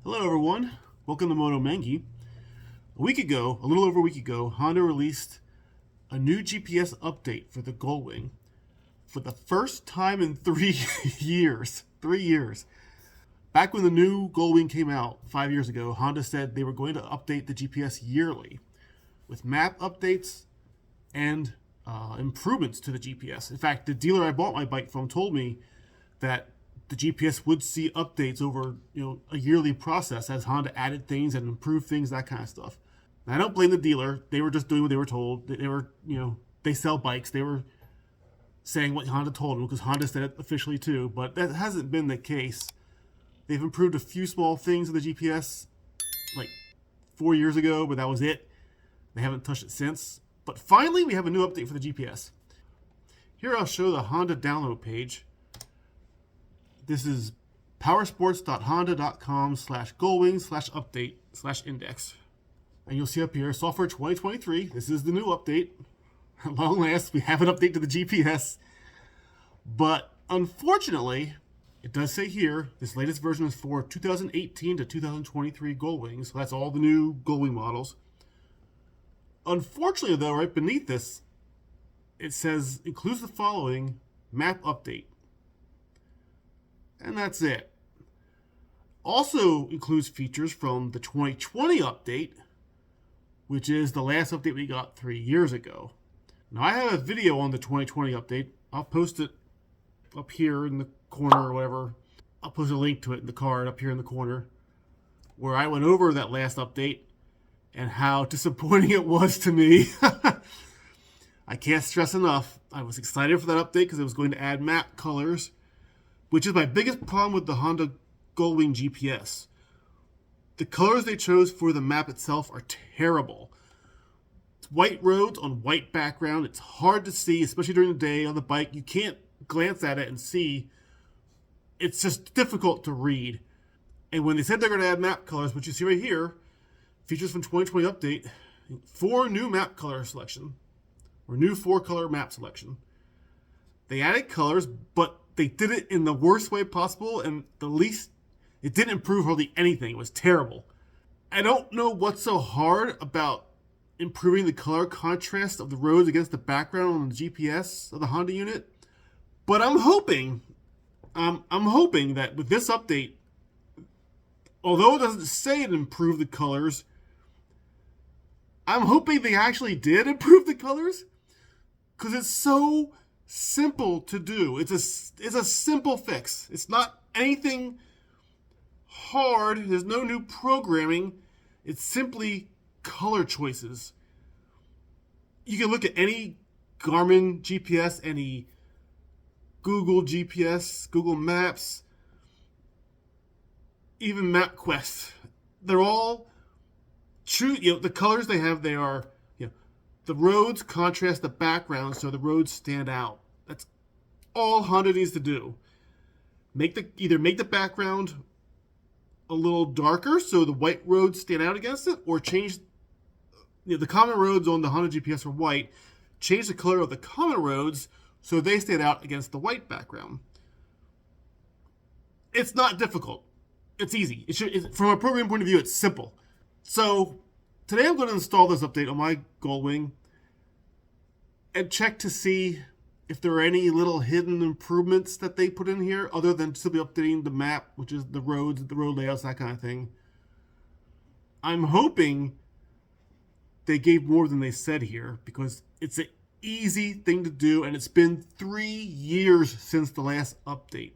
Hello everyone, welcome to Moto Mengy. A little over a week ago, Honda released a new GPS update for the Goldwing for the first time in 3 years. 3 years. Back when the new Goldwing came out 5 years ago, Honda said they were going to update the GPS yearly with map updates and improvements to the GPS. In fact, the dealer I bought my bike from told me that the GPS would see updates over a yearly process as Honda added things and improved things, that kind of stuff. And I don't blame the dealer. They were just doing what they were told. They were, they sell bikes. They were saying what Honda told them because Honda said it officially too. But that hasn't been the case. They've improved a few small things in the GPS like 4 years ago, but that was it. They haven't touched it since. But finally, we have a new update for the GPS. Here I'll show the Honda download page. This is powersports.honda.com/goldwing/update/index. And you'll see up here, software 2023. This is the new update. At long last, we have an update to the GPS. But unfortunately, it does say here, this latest version is for 2018 to 2023 Goldwings. So that's all the new Goldwing models. Unfortunately, though, right beneath this, it says, includes the following map update. And that's it. Also includes features from the 2020 update, which is the last update we got 3 years ago. Now I have a video on the 2020 update. I'll post it up here in the corner or whatever. I'll post a link to it in the card up here in the corner, where I went over that last update and how disappointing it was to me. I can't stress enough. I was excited for that update because it was going to add map colors, which is my biggest problem with the Honda Goldwing GPS. The colors they chose for the map itself are terrible. It's white roads on white background. It's hard to see, especially during the day on the bike. You can't glance at it and see. It's just difficult to read. And when they said they're going to add map colors, which you see right here, features from 2020 update, 4 new map color selection, or new 4-color map selection. They added colors, but they did it in the worst way possible, and it didn't improve hardly anything. It was terrible. I don't know what's so hard about improving the color contrast of the roads against the background on the GPS of the Honda unit, but I'm hoping that with this update, although it doesn't say it improved the colors, I'm hoping they actually did improve the colors, because it's so simple to do. It's a simple fix. It's not anything hard. There's no new programming. It's simply color choices. You can look at any Garmin GPS, any Google GPS, Google Maps, even MapQuest. They're all true. The colors they have, they are, the roads contrast the background so the roads stand out. That's all Honda needs to do. Either make the background a little darker so the white roads stand out against it, or change the common roads on the Honda GPS are white. Change the color of the common roads so they stand out against the white background. It's not difficult. It's easy. From a program point of view, it's simple. So today I'm going to install this update on my Goldwing and check to see if there are any little hidden improvements that they put in here other than simply updating the map, which is the roads, the road layouts, that kind of thing. I'm hoping they gave more than they said here, because it's an easy thing to do, and it's been 3 years since the last update.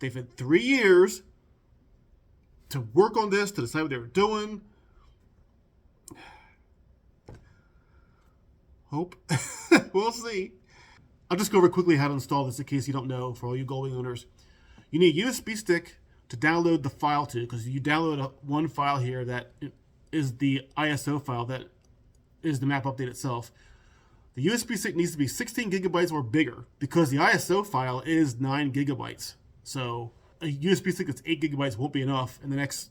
They've had 3 years to work on this, to decide what they were doing. Hope. We'll see. I'll just go over quickly how to install this in case you don't know, for all you Goldwing owners. You need a USB stick to download the file to, because you download one file here that is the ISO file that is the map update itself. The USB stick needs to be 16 gigabytes or bigger, because the ISO file is 9 gigabytes. So a USB stick that's 8 gigabytes won't be enough, and the next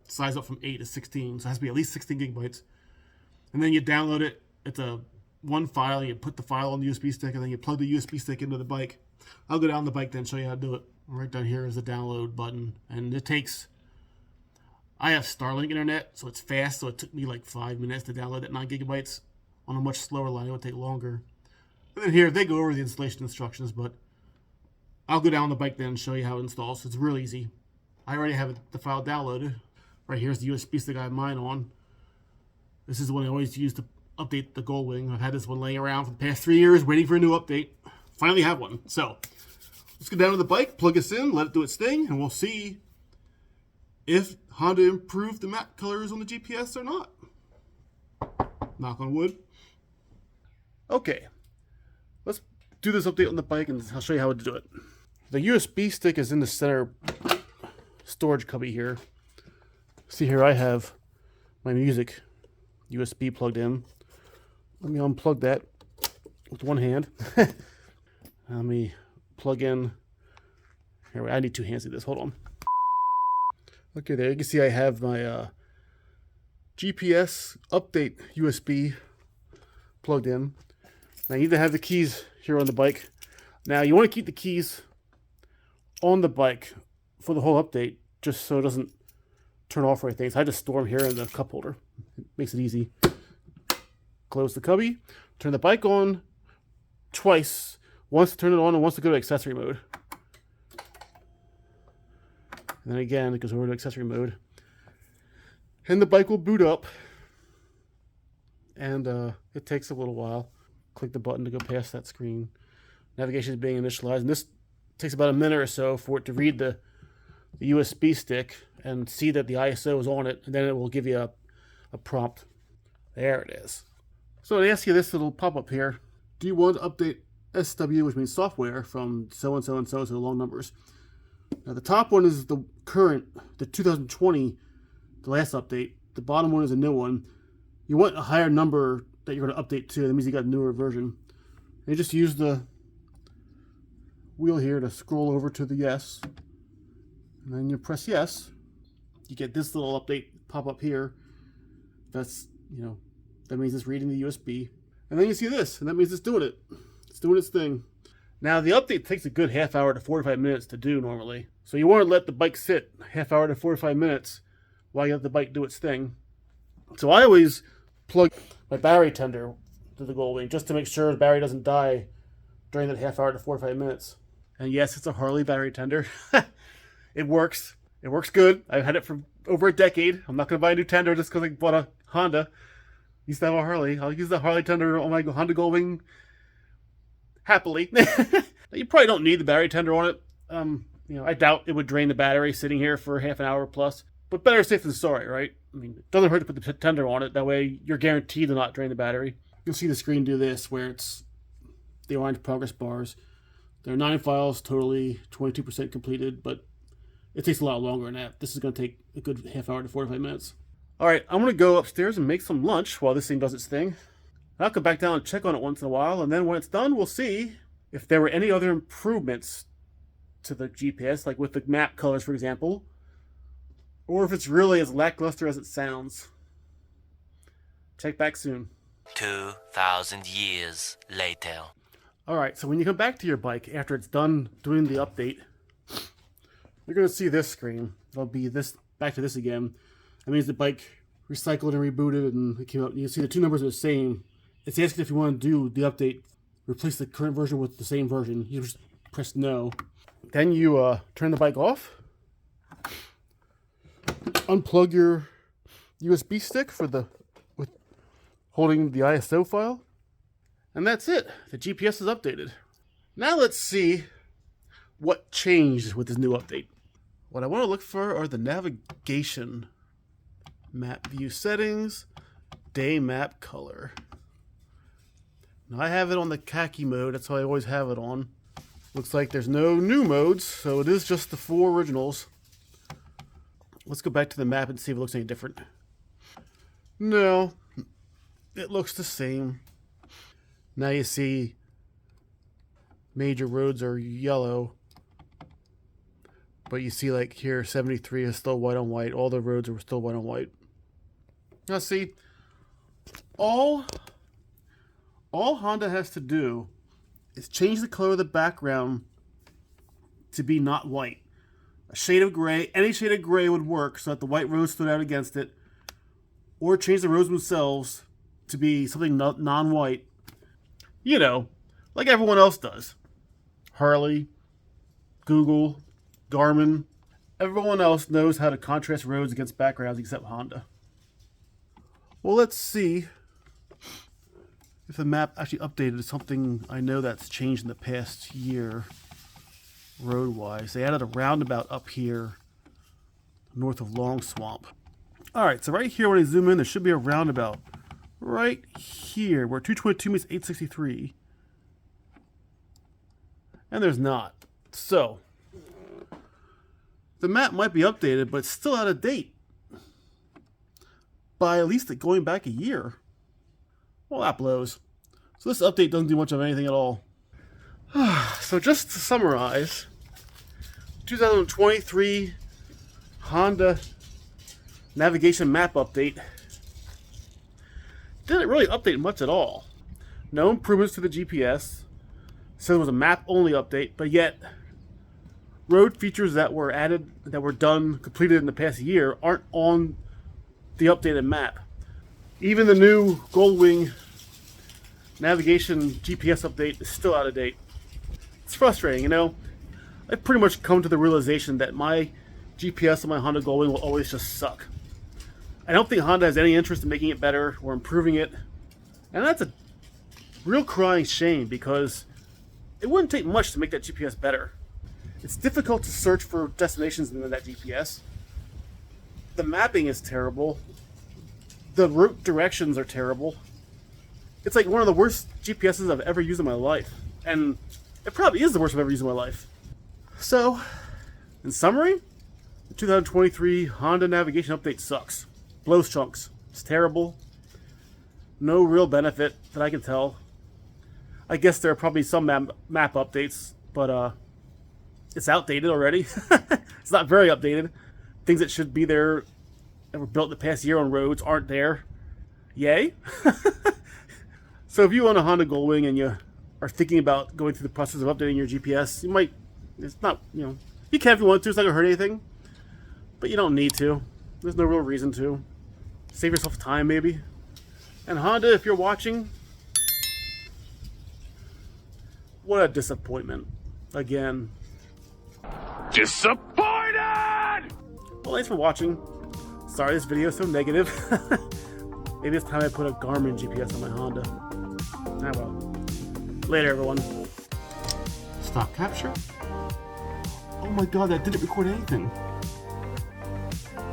size up from 8 is 16, so it has to be at least 16 gigabytes. And then you download it. It's one file. You put the file on the USB stick, and then you plug the USB stick into the bike. I'll go down the bike then and show you how to do it. Right down here is the download button, and it takes I have Starlink internet, so it's fast, so it took me like 5 minutes to download that 9 gigabytes. On a much slower line, it would take longer. And then here, they go over the installation instructions, but I'll go down the bike then and show you how it installs. It's real easy. I already have the file downloaded. Right here's the USB stick I have mine on. This is the one I always use to update the Goldwing. I've had this one laying around for the past 3 years, waiting for a new update. Finally have one. So, let's go down to the bike, plug this in, let it do its thing, and we'll see if Honda improved the map colors on the GPS or not. Knock on wood. Okay, let's do this update on the bike and I'll show you how to do it. The USB stick is in the center storage cubby here. See here I have my music USB plugged in. Let me unplug that with one hand. Let me plug in. Here, I need 2 hands to do this. Hold on. Okay, there you can see I have my GPS update USB plugged in. Now you need to have the keys here on the bike. Now you want to keep the keys on the bike for the whole update, just so it doesn't turn off or anything. So I just store them here in the cup holder. It makes it easy. Close the cubby, turn the bike on twice. Once to turn it on and once to go to accessory mode. And then again, it goes over to accessory mode. And the bike will boot up. And it takes a little while. Click the button to go past that screen. Navigation is being initialized. And this takes about a minute or so for it to read the USB stick and see that the ISO is on it. And then it will give you a prompt. There it is. So it asks you this little pop-up here. Do you want to update SW, which means software, from so-and-so and so-and-so, long numbers? Now the top one is the current, the 2020, the last update. The bottom one is a new one. You want a higher number that you're going to update to. That means you got a newer version. And you just use the wheel here to scroll over to the yes. And then you press yes. You get this little update pop up here. That's, that means it's reading the USB. And then you see this, and that means it's doing it. It's doing its thing. Now the update takes a good half hour to 45 minutes to do normally. So you want to let the bike sit half hour to 45 minutes while you let the bike do its thing. So I always plug my battery tender to the Goldwing just to make sure the battery doesn't die during that half hour to 45 minutes. And yes, it's a Harley battery tender. It works. It works good. I've had it for over a decade. I'm not going to buy a new tender just because I bought a Honda. Used to have a Harley. I'll use the Harley tender on my Honda Goldwing happily. You probably don't need the battery tender on it. I doubt it would drain the battery sitting here for half an hour plus. But better safe than sorry, right? I mean, it doesn't hurt to put the tender on it. That way, you're guaranteed to not drain the battery. You'll see the screen do this, where it's the orange progress bars. There are 9 files, totally 22% completed, but it takes a lot longer than that. This is going to take a good half hour to 45 minutes. All right, I'm going to go upstairs and make some lunch while this thing does its thing. I'll come back down and check on it once in a while, and then when it's done, we'll see if there were any other improvements to the GPS, like with the map colors, for example, or if it's really as lackluster as it sounds. Check back soon. 2,000 years later. Alright, so when you come back to your bike after it's done doing the update, you're going to see this screen. It'll be this back to this again. That means the bike recycled and rebooted and it came out. You can see the 2 numbers are the same. It's asking if you want to do the update, replace the current version with the same version. You just press no. Then you turn the bike off. Unplug your USB stick with holding the ISO file. And that's it. The GPS is updated. Now let's see what changed with this new update. What I want to look for are the navigation map view settings, day map color. Now I have it on the khaki mode. That's how I always have it on. Looks like there's no new modes, so it is just the 4 originals. Let's go back to the map and see if it looks any different. No, it looks the same. Now you see major roads are yellow, but you see like here 73 is still white on white. All the roads are still white on white. Now see, all Honda has to do is change the color of the background to be not white. A shade of gray. Any shade of gray would work so that the white roads stood out against it. Or change the roads themselves to be something non-white. You know, like everyone else does. Harley, Google, Garmin. Everyone else knows how to contrast roads against backgrounds except Honda. Well, let's see if the map actually updated to something I know that's changed in the past year road-wise. They added a roundabout up here north of Long Swamp. Alright, so right here when I zoom in, there should be a roundabout right here where 222 meets 863. And there's not. So, the map might be updated, but it's still out of date. By at least going back a year. Well, that blows. So this update doesn't do much of anything at all. So just to summarize, 2023 Honda navigation map update didn't really update much at all. No improvements to the GPS. So it was a map-only update, but yet road features that were added, that were completed in the past year aren't on the updated map. Even the new Goldwing navigation GPS update is still out of date. It's frustrating, you know. I've pretty much come to the realization that my GPS on my Honda Goldwing will always just suck. I don't think Honda has any interest in making it better or improving it. And that's a real crying shame because it wouldn't take much to make that GPS better. It's difficult to search for destinations in that GPS. The mapping is terrible. The route directions are terrible. It's like one of the worst GPSs I've ever used in my life. And it probably is the worst I've ever used in my life. So, in summary, the 2023 Honda navigation update sucks. Blows chunks. It's terrible. No real benefit that I can tell. I guess there are probably some map updates, but it's outdated already. It's not very updated. Things that should be there that were built in the past year on roads aren't there. Yay. So if you own a Honda Goldwing and you are thinking about going through the process of updating your GPS, you might, it's not, you know, you can if you want to, it's not going to hurt anything. But you don't need to. There's no real reason to. Save yourself time, maybe. And Honda, if you're watching, what a disappointment. Again. Disappointed! Well, thanks for watching. Sorry this video is so negative. Maybe it's time I put a Garmin GPS on my Honda. Ah well. Later, everyone. Stop capture? Oh my god, that didn't record anything.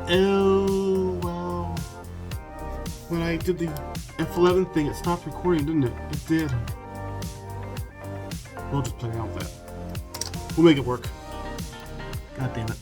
Oh, well. When I did the F11 thing, it stopped recording, didn't it? It did. We'll just play around with that. We'll make it work. God damn it.